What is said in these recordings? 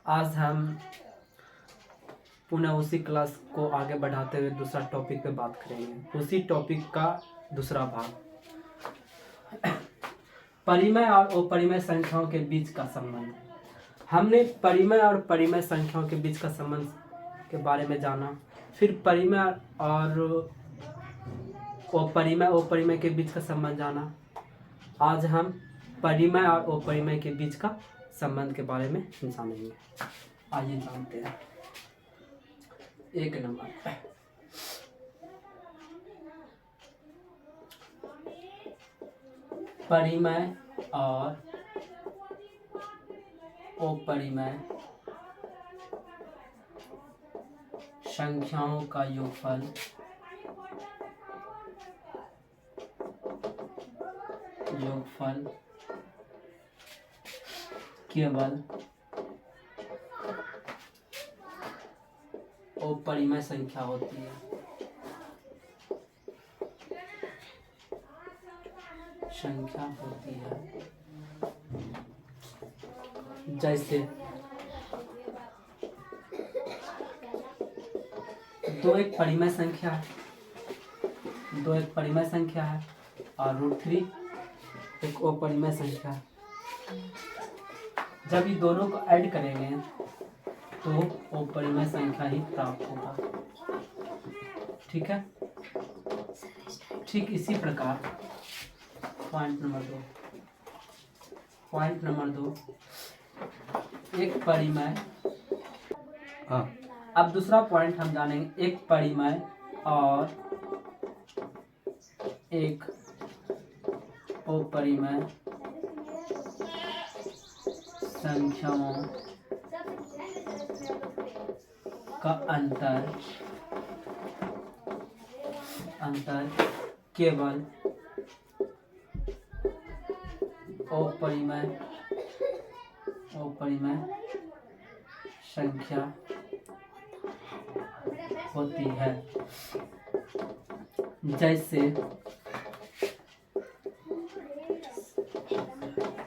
आज हम पुनः उसी क्लास को आगे बढ़ाते हुए दूसरा टॉपिक पे बात करेंगे। उसी टॉपिक का दूसरा भाग, परिमेय और अपरिमेय संख्याओं के बीच का संबंध। हमने परिमेय और परिमेय संख्याओं के बीच का संबंध के बारे में जाना, फिर परिमेय और अपरिमेय के बीच का संबंध जाना। आज हम परिमेय और अपरिमेय के बीच का संबंध के बारे में जानेंगे। आइए जानते हैं। 1 नंबर, परिमेय और अपरिमेय संख्याओं का योगफल केवल अपरिमेय संख्या होती है। जैसे 2 एक परिमेय संख्या है, 2 एक परिमेय संख्या है और √3 एक अपरिमेय संख्या है। जब ये दोनों को ऐड करेंगे तो अपरिमेय संख्या ही प्राप्त होगा। ठीक है। ठीक इसी प्रकार पॉइंट नंबर 2 एक परिमेय। अब दूसरा पॉइंट हम जानेंगे, एक परिमेय और एक अपरिमेय संख्याओं का अंतर केवल अपरिमेय संख्या होती है। जैसे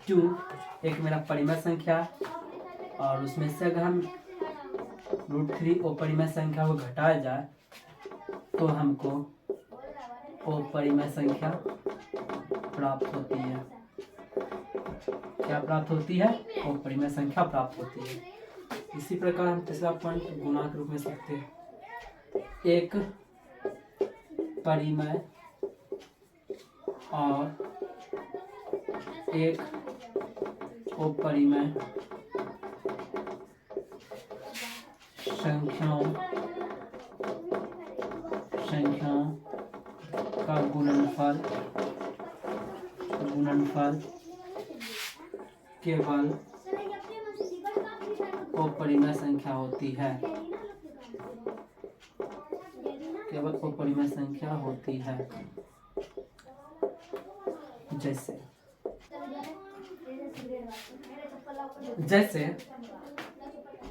2 एक मेरा परिमेय संख्या और उसमें से अगर हम √3 अपरिमेय संख्या को घटाया जाए तो हमको अपरिमेय संख्या प्राप्त होती है। क्या प्राप्त होती है? अपरिमेय संख्या प्राप्त होती है। इसी प्रकार हम तीसरा पॉइंट गुणा के रूप में सकते हैं। एक परिमेय और एक अपरिमेय संख्याओं का गुणनफल केवल अपरिमेय संख्या होती है। जैसे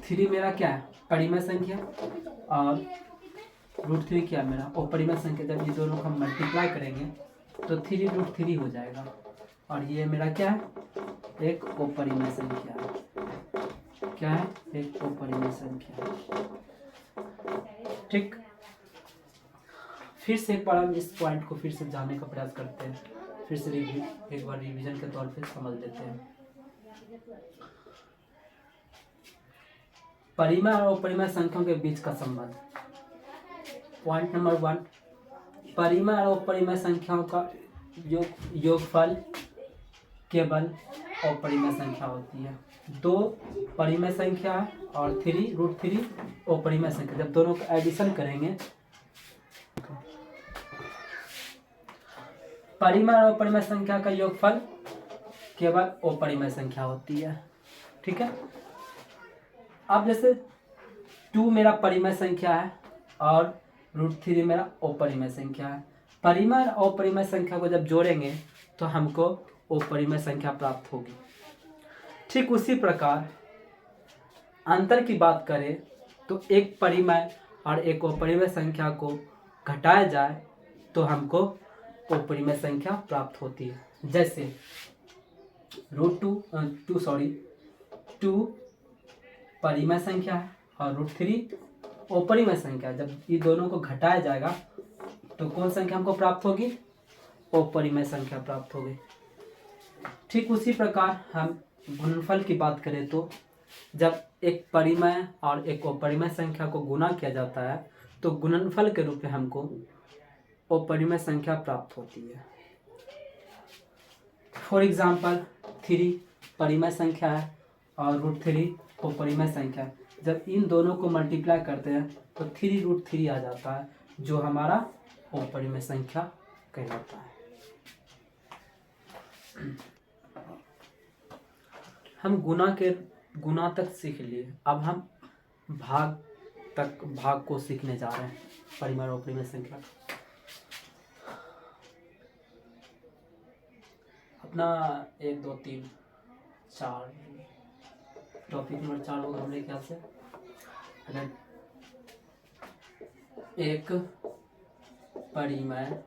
3 मेरा क्या है? परिमेय संख्या और √3 क्या मेरा अपरिमेय संख्या। जब ये दोनों को हम मल्टीप्लाई करेंगे तो 3 √3 हो जाएगा और ये मेरा क्या है? एक अपरिमेय संख्या है। क्या है? एक अपरिमेय संख्या है। ठीक। फिर से एक बार हम इस पॉइंट को फिर से जानने का प्रयास करते हैं, फिर से एक बार रिवीजन के तौर पे समझ लेते हैं। परिमेय और अपरिमेय संख्याओं के बीच का संबंध। पॉइंट नंबर 1, परिमेय और अपरिमेय संख्याओं का योगफल केवल अपरिमेय संख्या होती है। 2 परिमेय संख्या और 3 √3 अपरिमेय संख्या। जब दोनों का एडिशन करेंगे, परिमेय और अपरिमेय संख्या का योगफल केवल अपरिमेय संख्या होती है। ठीक है। अब जैसे 2 मेरा परिमेय संख्या है और √3 मेरा अपरिमेय संख्या है। परिमेय और अपरिमेय संख्या को जब जोड़ेंगे तो हमको अपरिमेय संख्या प्राप्त होगी। ठीक उसी प्रकार अंतर की बात करें तो एक परिमेय और एक अपरिमेय संख्या को घटाया जाए तो हमको अपरिमेय संख्या प्राप्त होती है। जैसे 2 परिमेय संख्या है और √3 अपरिमेय संख्या है। जब ये दोनों को घटाया जाएगा तो कौन संख्या हमको प्राप्त होगी? अपरिमेय संख्या प्राप्त होगी। ठीक उसी प्रकार हम गुणनफल की बात करें तो जब एक परिमेय और एक अपरिमेय संख्या को गुणा किया जाता है तो गुणनफल के रूप में हमको अपरिमेय संख्या प्राप्त होती है। फॉर एग्जाम्पल 3 परिमेय संख्या है और √3 अपरिमेय संख्या है। जब इन दोनों को मल्टीप्लाई करते हैं तो 3√3 आ जाता है, जो हमारा अपरिमेय संख्या कहलाता है। हम गुणा तक सीख लिए, अब हम भाग को सीखने जा रहे हैं परिमेय और अपरिमेय संख्या का। अपना 1 2 3 4 टॉपिक नंबर 4 होगा हमने ख्याल से। अगर एक परिमेय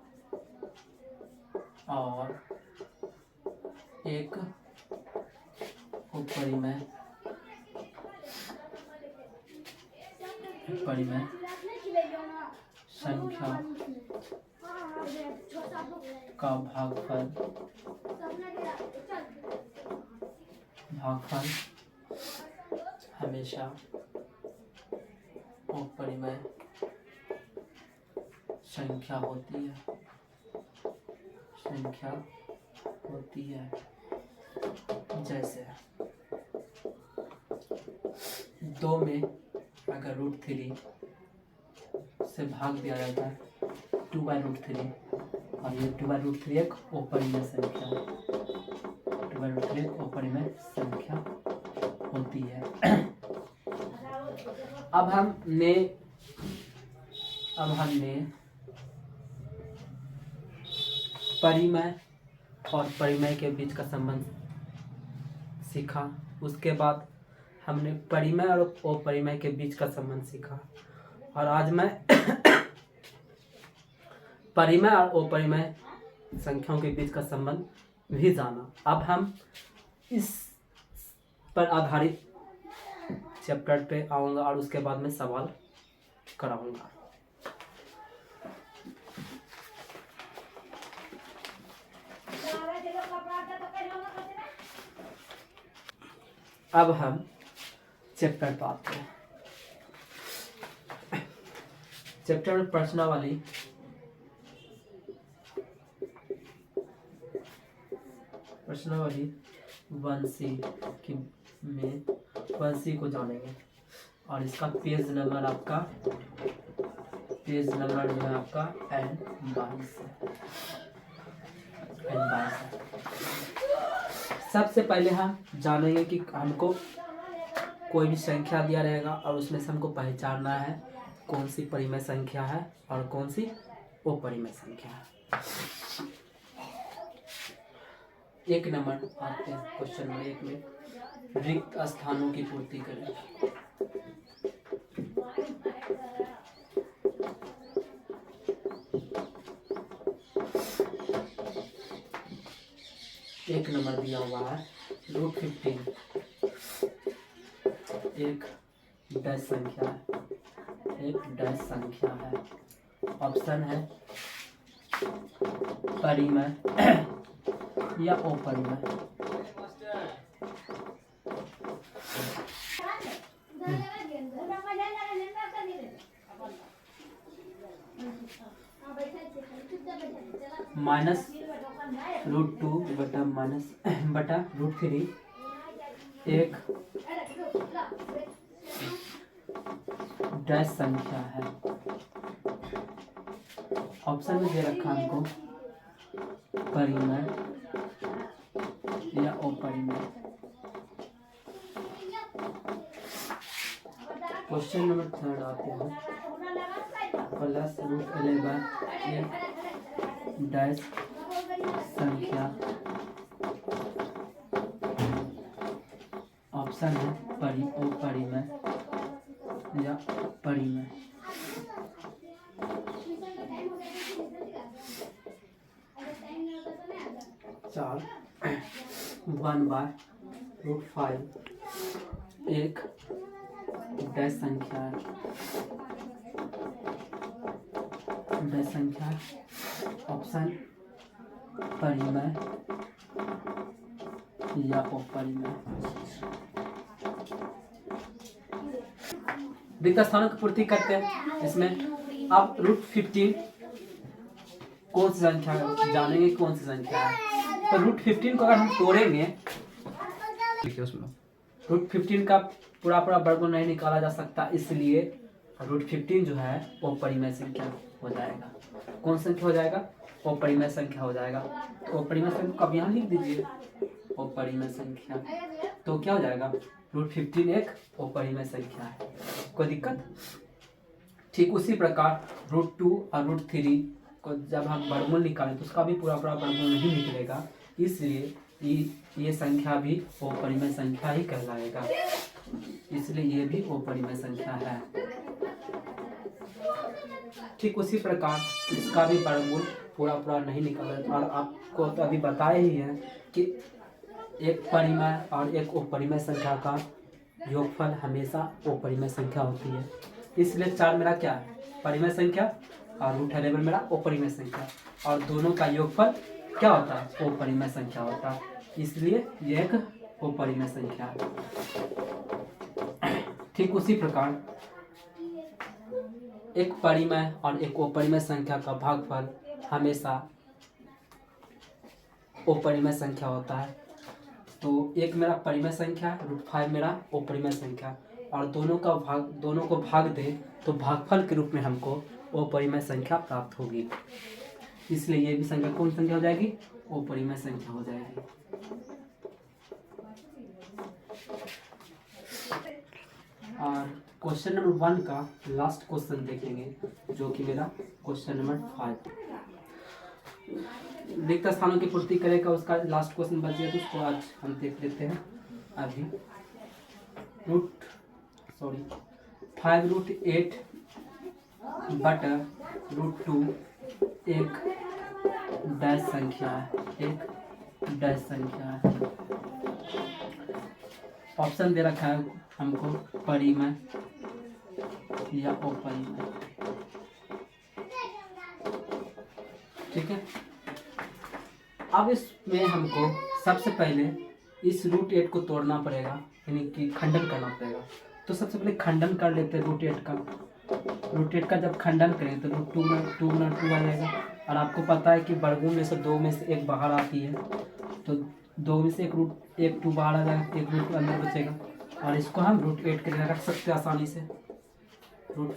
और एक अपरिमेय संख्या का भागफल हमेशा अपरिमेय संख्या होती है। जैसे 2 में अगर √3 से भाग दिया जाता है 2/√3 और ये 2/√3 एक अपरिमेय संख्या है। 2/√3 एक अपरिमेय संख्या होती है। अब हमने परिमेय और परिमेय के बीच का संबंध सीखा। उसके बाद हमने परिमेय और अपरिमेय के बीच का संबंध सीखा और आज मैं परिमेय और अपरिमेय संख्याओं के बीच का संबंध भी जाना। अब हम इस पर आधारित चैप्टर पे आऊँगा और उसके बाद में सवाल कराऊंगा। अब हम चैप्टर पर आते हैं। चैप्टर में प्रश्नावली प्रश्नावली 1C में 1C को जानेंगे और इसका पेज नंबर जो है आपका N22 है। सबसे पहले हम जानेंगे कि हमको कोई भी संख्या दिया रहेगा और उसमें से हमको पहचानना है कौन सी परिमेय संख्या है और कौन सी अपरिमेय संख्या है। 1 नंबर आते हैं। क्वेश्चन नंबर 1 में रिक्त स्थानों की पूर्ति करें। एक नंबर दिया हुआ है √15 एक डैश संख्या है। ऑप्शन है परिमेय या अपरिमेय। -√2 बटा √3 एक डैश संख्या है। ऑप्शन में दे रखा हमको परिमेय या अपरिमेय। क्वेश्चन नंबर 3 आते हैं +√11 एक डैश संख्या। ऑप्शन है अपरिमेय या परिमेय। चार 1/√5 एक डैश संख्या है, डैश संख्या है। ऑप्शन परिमेय या अपरिमेय। रिक्त स्थानों की पूर्ति करते हैं। इसमें अब √15 कौन सी संख्या है जानेंगे, कौन सी संख्या है। तो √15 को अगर हम तोड़ेंगे, उसमें √15 का पूरा वर्गमूल नहीं निकाला जा सकता, इसलिए √15 जो है वो परिमेय संख्या हो जाएगा। कौन संख्या हो जाएगा? वो परिमेय संख्या हो जाएगा। तो परिमेय संख्या कब यहाँ लिख दीजिए, वो परिमेय संख्या। तो क्या हो जाएगा? √15 एक अपरिमेय संख्या है। कोई दिक्कत? ठीक उसी प्रकार √2 और √3 को जब हम वर्गमूल निकालें तो उसका भी पूरा वर्गमूल नहीं निकलेगा, इसलिए ये संख्या भी अपरिमेय संख्या ही कहलाएगा, इसलिए ये भी अपरिमेय संख्या है। ठीक उसी प्रकार इसका भी वर्गमूल पूरा नहीं निकलेगा। और आपको तो अभी बताया ही है कि एक परिमेय और एक अपरिमेय संख्या का योगफल हमेशा अपरिमेय संख्या होती है। इसलिए 4 मेरा क्या है? परिमेय संख्या और √11 मेरा अपरिमेय संख्या, और दोनों का योगफल क्या होता है? अपरिमेय संख्या होता है, इसलिए यह एक अपरिमेय संख्या है। ठीक उसी प्रकार एक परिमेय और एक अपरिमेय संख्या का भागफल हमेशा अपरिमेय संख्या होता है। तो एक मेरा परिमेय संख्या, √5 मेरा अपरिमेय संख्या, और दोनों को भाग दे तो भागफल के रूप में हमको अपरिमेय संख्या प्राप्त होगी, इसलिए ये भी संख्या कौन संख्या हो जाएगी? अपरिमेय संख्या हो जाएगी। और क्वेश्चन नंबर 1 का लास्ट क्वेश्चन देखेंगे, जो कि मेरा क्वेश्चन नंबर 5 रिक्त स्थानों की पूर्ति करेगा। उसका लास्ट क्वेश्चन बच गया, तो उसको आज हम देख लेते हैं। अभी 5√8 बटा √2 एक डैश संख्या है, एक डैश संख्या है। ऑप्शन दे रखा है हमको परिमेय या अपरिमेय। ठीक है, अब इसमें हमको सबसे पहले इस √8 को तोड़ना पड़ेगा, यानी कि खंडन करना पड़ेगा। तो सबसे पहले खंडन कर लेते हैं √8 का। √8 का जब खंडन करें तो √2 में 2 आ जाएगा, और आपको पता है कि वर्गमूल में से 2 में से 1 बाहर आती है, तो 2 में से एक 2 बाहर आ जाएगा, एक √2 अंदर बचेगा, और इसको हम √8 के जगह रख सकते हैं आसानी से।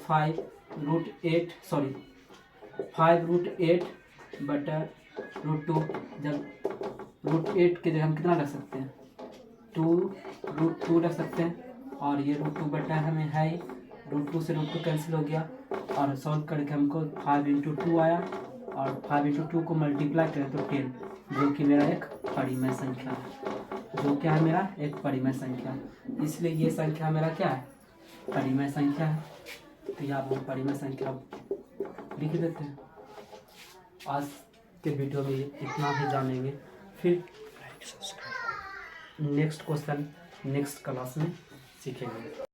5√8 बटा √2, जब √8 के जगह हम कितना रख सकते हैं? 2 रख सकते हैं, और ये √2 बटा हमें है, √2 से √2 कैंसिल हो गया, और सॉल्व करके हमको 5 × 2 आया, और 5 × 2 को मल्टीप्लाई करें तो 10, जो कि मेरा एक परिमेय संख्या है। जो क्या है? मेरा एक परिमेय संख्या, इसलिए ये संख्या मेरा क्या है? परिमेय संख्या है। तो यहाँ हम परिमेय संख्या लिख देते हैं। आज के वीडियो में इतना ही जानेंगे, फिर नेक्स्ट क्वेश्चन नेक्स्ट क्लास में सीखेंगे।